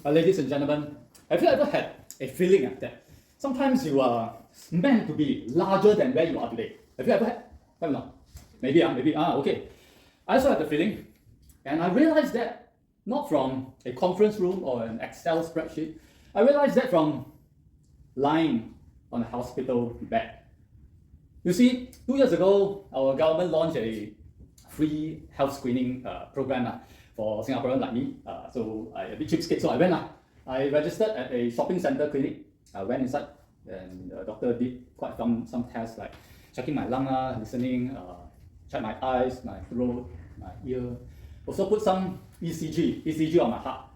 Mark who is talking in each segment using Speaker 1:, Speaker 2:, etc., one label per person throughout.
Speaker 1: Ladies and gentlemen, have you ever had a feeling that sometimes you are meant to be larger than where you are today? Have you ever had? Have you not? Maybe, okay. I also had the feeling, and I realized that not from a conference room or an Excel spreadsheet. I realized that from lying on a hospital bed. You see, 2 years ago, our government launched a free health screening program for Singaporeans like me. So I a bit cheapskate, so I went. I registered at a shopping center clinic. I went inside, and the doctor did quite some tests like checking my lung, listening, check my eyes, my throat, my ear. Also put some ECG on my heart.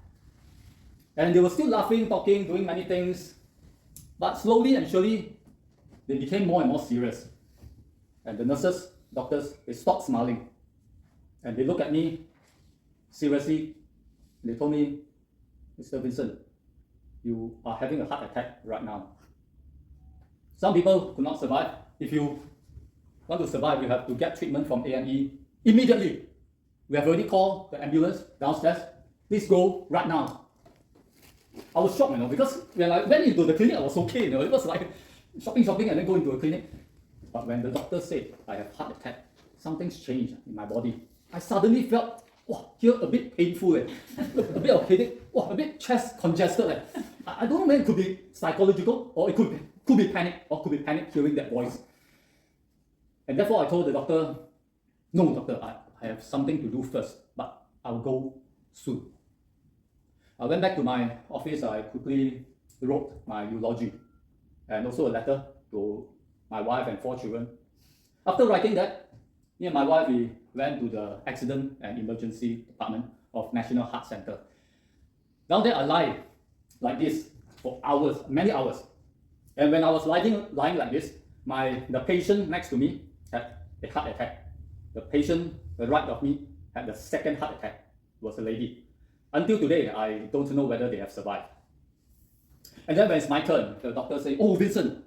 Speaker 1: And they were still laughing, talking, doing many things. But slowly and surely, they became more and more serious. And the nurses, doctors, they stopped smiling. And they looked at me seriously. They told me, Mr. Vincent, you are having a heart attack right now. Some people could not survive. If you want to survive, you have to get treatment from A&E immediately. We have already called the ambulance downstairs. Please go right now. I was shocked, because when I went into the clinic, I was okay. It was like shopping, and then go into a clinic. But when the doctor said I have heart attack, something's changed in my body. I suddenly felt, here a bit painful, a bit of headache, a bit chest congested. I don't know, man, it could be psychological, or it could be panic hearing that voice. And therefore I told the doctor, no doctor, I have something to do first, but I'll go soon. I went back to my office. I quickly wrote my eulogy and also a letter to my wife and 4 children. After writing that, me and my wife, we went to the accident and emergency department of National Heart Center. Down there I lied like this for hours, many hours. And when I was lying like this, the patient next to me had a heart attack. The patient the right of me had the second heart attack. It was a lady. Until today, I don't know whether they have survived. And then when it's my turn, the doctor said, oh, Vincent,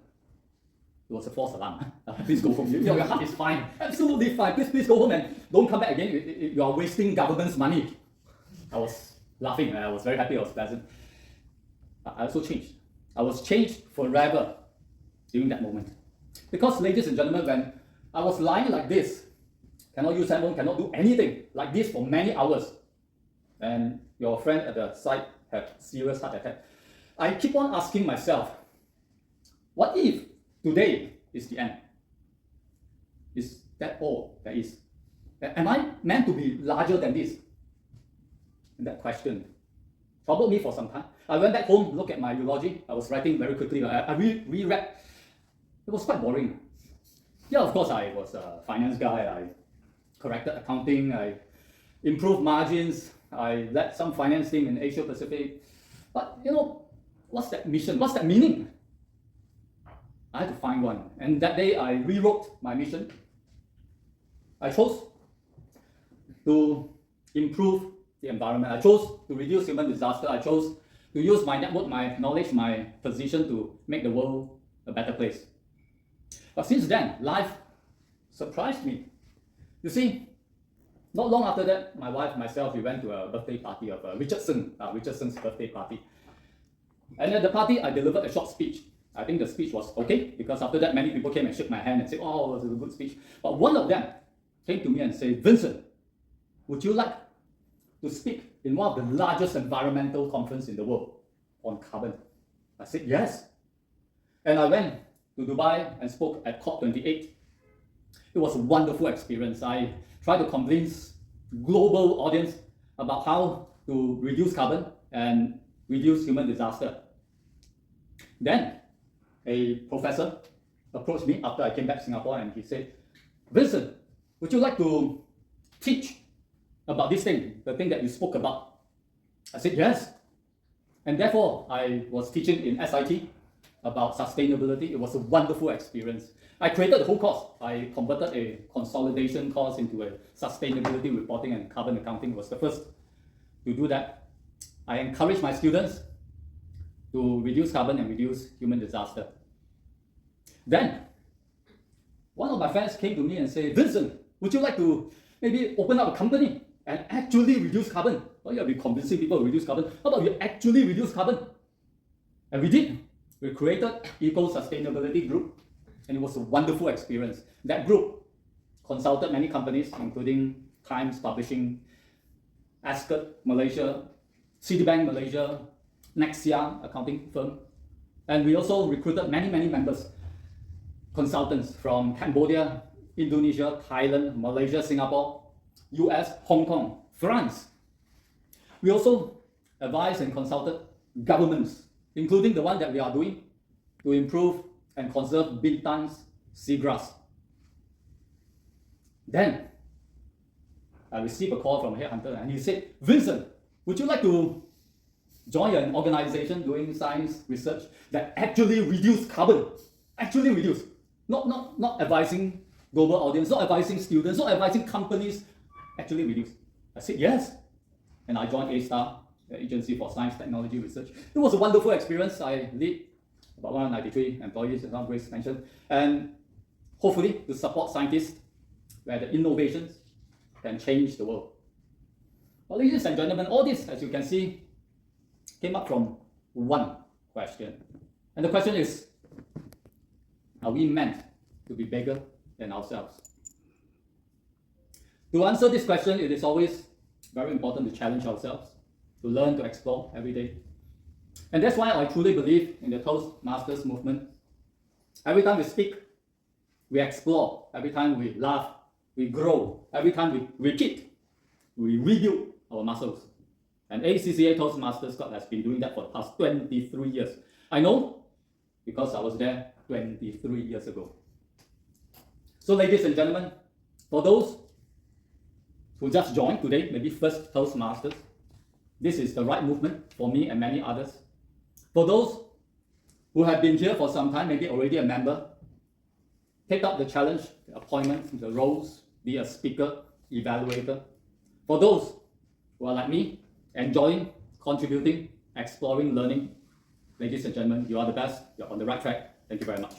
Speaker 1: it was a false alarm. Please go home. Your heart is fine. Absolutely fine. Please go home and don't come back again. You are wasting government's money. I was laughing. I was very happy. I was pleasant. I also changed. I was changed forever during that moment. Because, ladies and gentlemen, when I was lying like this, cannot use handphone, cannot do anything like this for many hours, and your friend at the side had serious heart attack, I keep on asking myself, what if today is the end? Is that all there is? Am I meant to be larger than this? And that question troubled me for some time. I went back home, looked at my eulogy. I was writing very quickly. I reread. It was quite boring. Yeah, of course, I was a finance guy. I corrected accounting. I improved margins. I led some finance team in Asia Pacific. But what's that mission? What's that meaning? I had to find one. And that day I rewrote my mission. I chose to improve the environment. I chose to reduce human disaster. I chose to use my network, my knowledge, my position to make the world a better place. But since then, life surprised me. You see, not long after that, my wife and myself, we went to a birthday party of Richardson's birthday party. And at the party, I delivered a short speech. I think the speech was okay, because after that, many people came and shook my hand and said, oh, it was a good speech. But one of them came to me and said, Vincent, would you like to speak in one of the largest environmental conferences in the world on carbon? I said, yes. And I went to Dubai and spoke at COP28. It was a wonderful experience. I tried to convince global audience about how to reduce carbon and reduce human disaster. Then a professor approached me after I came back to Singapore, and he said, Vincent, would you like to teach about this thing, the thing that you spoke about? I said, yes. And therefore, I was teaching in SIT about sustainability. It was a wonderful experience. I created the whole course. I converted a consolidation course into a sustainability reporting and carbon accounting. It was the first to do that. I encourage my students to reduce carbon and reduce human disaster. Then, one of my friends came to me and said, Vincent, would you like to maybe open up a company and actually reduce carbon? Well, you'll be convincing people to reduce carbon. How about you actually reduce carbon? And we did. We created Eco Sustainability Group, and it was a wonderful experience. That group consulted many companies, including Times Publishing, Ascot Malaysia, Citibank Malaysia, Nexia accounting firm, and we also recruited many members, consultants from Cambodia, Indonesia, Thailand, Malaysia, Singapore, US, Hong Kong, France. We also advised and consulted governments, including the one that we are doing to improve and conserve Bintan's seagrass. Then I received a call from a headhunter and he said, Vincent, would you like to join an organization doing science research that actually reduce carbon? Actually reduce. Not advising global audience, not advising students, not advising companies, actually reduce. I said yes. And I joined A*STAR, the Agency for Science Technology Research. It was a wonderful experience. I lead about 193 employees, as Grace mentioned, and hopefully to support scientists where the innovations can change the world. Well, ladies and gentlemen, all this, as you can see, came up from one question. And the question is, are we meant to be bigger than ourselves? To answer this question, it is always very important to challenge ourselves, to learn, to explore every day. And that's why I truly believe in the Toastmasters movement. Every time we speak, we explore. Every time we laugh, we grow. Every time we repeat, we rebuild our muscles. And ACCA Toastmasters Club has been doing that for the past 23 years. I know because I was there 23 years ago. So ladies and gentlemen, for those who just joined today, maybe first Toastmasters, this is the right movement for me and many others. For those who have been here for some time, maybe already a member, take up the challenge, the appointment, the roles, be a speaker, evaluator. For those who are like me, enjoying, contributing, exploring, learning, ladies and gentlemen, you are the best, you're on the right track. Thank you very much.